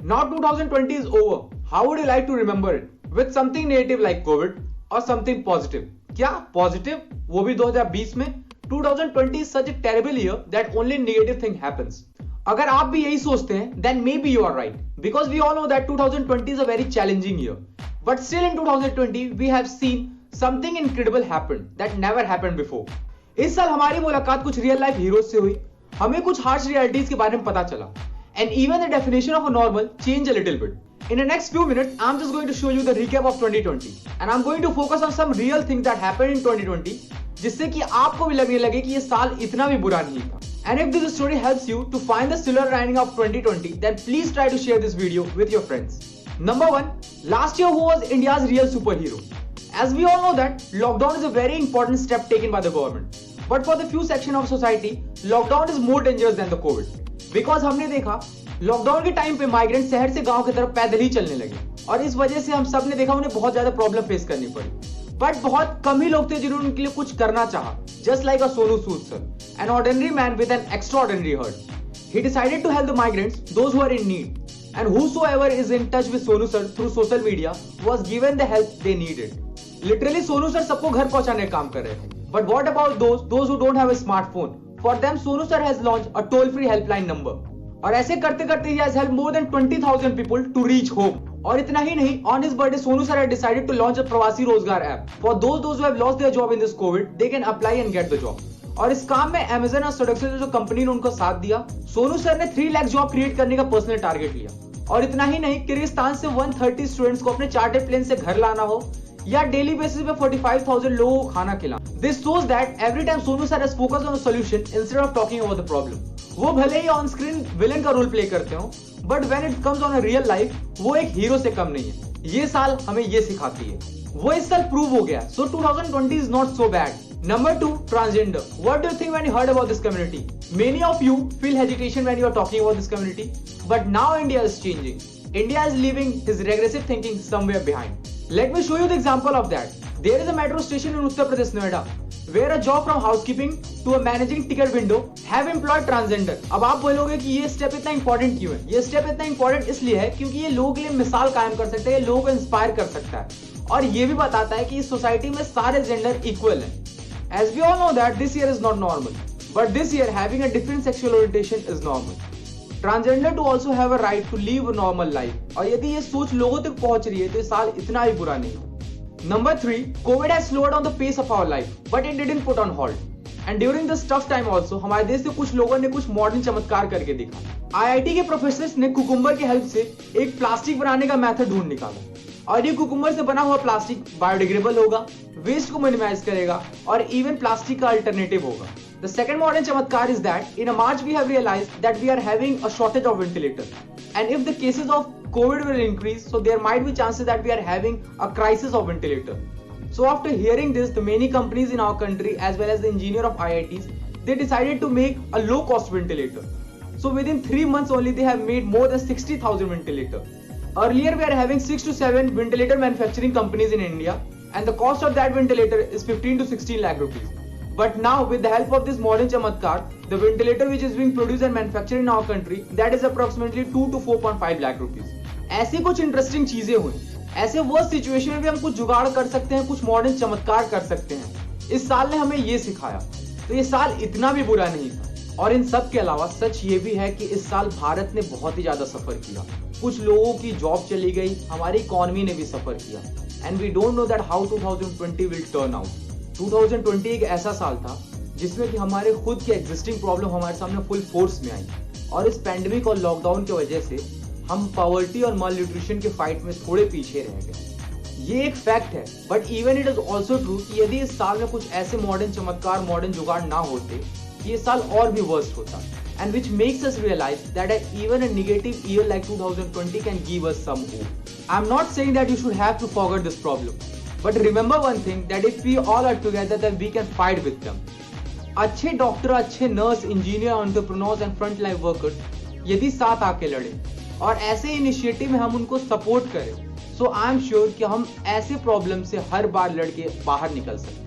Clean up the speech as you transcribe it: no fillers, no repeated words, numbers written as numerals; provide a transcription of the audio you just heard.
Now 2020 is over. How would you like to remember it? With something negative like COVID or something positive? क्या positive? वो भी 2020 में? 2020 is such a terrible year that only negative thing happens. अगर आप भी यही सोचते हैं, then maybe you are right. Because we all know that 2020 is a very challenging year. But still in 2020, we have seen something incredible happen that never happened before. इस साल हमारी मुलाकात कुछ रियल लाइफ हीरोज से हुई. हमें कुछ harsh realities के बारे में पता चला. And even the definition of a normal changed a little bit. In the next few minutes, I'm just going to show you the recap of 2020. And I'm going to focus on some real things that happened in 2020, जिससे कि आपको भी लगने लगे कि ये साल इतना भी बुरा नहीं था. And if this story helps you to find the silver lining of 2020, then please try to share this video with your friends. Number 1. Last year, who was India's real superhero? As we all know that, lockdown is a very important step taken by the government. But for the few section of society, lockdown is more dangerous than the COVID. Because हमने देखा lockdown के time पे migrant शहर से गांव की तरफ पैदल ही चलने लगे और इस वजह से हम सब ने देखा उन्हें बहुत ज्यादा प्रॉब्लम फेस करनी पड़ी. बट बहुत कम ही लोग थे जिन्होंने उनके लिए कुछ करना चाहा. Just like a Sonu Sood sir, an ordinary man with an extraordinary heart, he decided to help the migrants, those who are in need, and whosoever is in touch with Sonu sir through social media was given the help they needed. Literally Sonu sir सबको घर पहुंचाने का काम कर रहे थे. But what about those who don't have a smartphone? For them Sonu sir has launched a toll free helpline number. और ऐसे करते करते he has helped more than 20,000 people to reach home. और इतना ही नहीं, on his birthday Sonu sir had decided to launch a प्रवासी रोजगार app. For those who have lost their job in this COVID, they can apply and get the job. और इस काम में Amazon और सड़क से जो कंपनी ने उनको साथ दिया, सोनू सर ने 3 लाख जॉब क्रिएट करने का पर्सनल टारगेट लिया. और इतना ही नहीं, किर्गिस्तान से 130 स्टूडेंट्स को अपने चार्टर्ड प्लेन से घर लाना हो या डेली बेसिस पे 45,000 लोगों को खाना खिलाना. This shows that every time Sonu sir has focused on a solution instead of talking about the problem. वो भले ही ऑन स्क्रीन विलेन का रोल प्ले करते हो, but when it comes on a real life वो एक हीरो से कम नहीं है. ये साल हमें ये सिखाती है. वो इस साल प्रूव हो गया. सो 2020 is not so bad. Number 2, transgender. What do you think when you heard about this community? Many of you feel hesitation when you are talking about this community, but now India is changing. India is leaving his regressive thinking somewhere behind. Let me show you the example of that. There is a metro station in Uttar Pradesh, Noida, where a job from housekeeping to a managing ticket window have employed transgender. अब आप बोलोगे कि ये step इतना important क्यों है? ये step इतना इंपॉर्टेंट इसलिए है क्योंकि ये लोगों के लिए मिसाल कायम कर सकता है, ये लोगों को इंस्पायर कर सकता है और ये भी बताता है कि इस सोसाइटी में सारे जेंडर इक्वल हैं. As we all know that this year is not normal, but this year having a different sexual orientation is normal. Transgender to also have a right to live a normal life. और यदि ये सोच लोगों तक पहुंच रही है तो ये साल इतना भी बुरा नहीं है. Number 3, COVID has slowed down the pace of our life, but it didn't put on hold. And during this tough time also, हमारे देश से कुछ लोगों ने कुछ मॉडर्न चमत्कार करके दिखा. IIT के प्रोफेसर्स ने कुकुम्बर की हेल्प से एक प्लास्टिक बनाने का मेथड ढूंढ निकाला और ये कुकुम्बर से बना हुआ प्लास्टिक बायोडिग्रेडेबल होगा, वेस्ट को मिनिमाइज करेगा और इवन प्लास्टिक का अल्टरनेटिव होगा. The second modern चमत्कार is that in March we have realized that we are having a shortage of ventilator, and if the cases of COVID will increase, so there might be chances that we are having a crisis of ventilator. So after hearing this, the many companies in our country as well as the engineer of IITs, they decided to make a low cost ventilator. So within 3 months only they have made more than 60,000 ventilator. Earlier we are having 6 to 7 ventilator manufacturing companies in India, and the cost of that ventilator is 15 to 16 lakh rupees. But now with the help of this modern chamatkar, the ventilator which is being produced and manufactured in our country, that is approximately 2 to 4.5 lakh rupees. ऐसी कुछ interesting चीजें हुई. ऐसे वो situation में भी हम कुछ जुगाड़ कर सकते हैं, कुछ मॉडर्न चमत्कार कर सकते हैं. इस साल ने हमें ये सिखाया. तो ये साल इतना भी बुरा नहीं था. और इन सब के अलावा सच ये भी है कि इस साल भारत ने बहुत ही ज्यादा सफर किया. कुछ लोगों की जॉब चली गई, हमारी इकोनॉमी ने भी सफर किया. And we don't know that how 2020 will turn out. 2020 एक ऐसा साल था जिसमें कि हमारे खुद की एग्जिस्टिंग प्रॉब्लम हमारे सामने फुल फोर्स में आई और इस पैंडेमिक और लॉकडाउन की वजह से हम पॉवर्टी और माल न्यूट्रिशन के फाइट में थोड़े पीछे रह गए. ये एक फैक्ट है, but even it is also true कि यदि इस साल में कुछ ऐसे मॉडर्न चमत्कार, मॉडर्न जुगाड़ ना होते, ये साल और भी वर्स्ट होता. And which makes us realize that even a negative year like 2020 can give us some hope. I'm not saying that you should have to forget this problem, but remember one thing, that if we all are together then we can fight with them. अच्छे doctor, अच्छे nurse, engineer, entrepreneurs and front line workers यदि साथ आके लड़े और ऐसे initiative में हम उनको सपोर्ट करें, सो आई एम श्योर कि हम ऐसे प्रॉब्लम से हर बार लड़के बाहर निकल सकते हैं.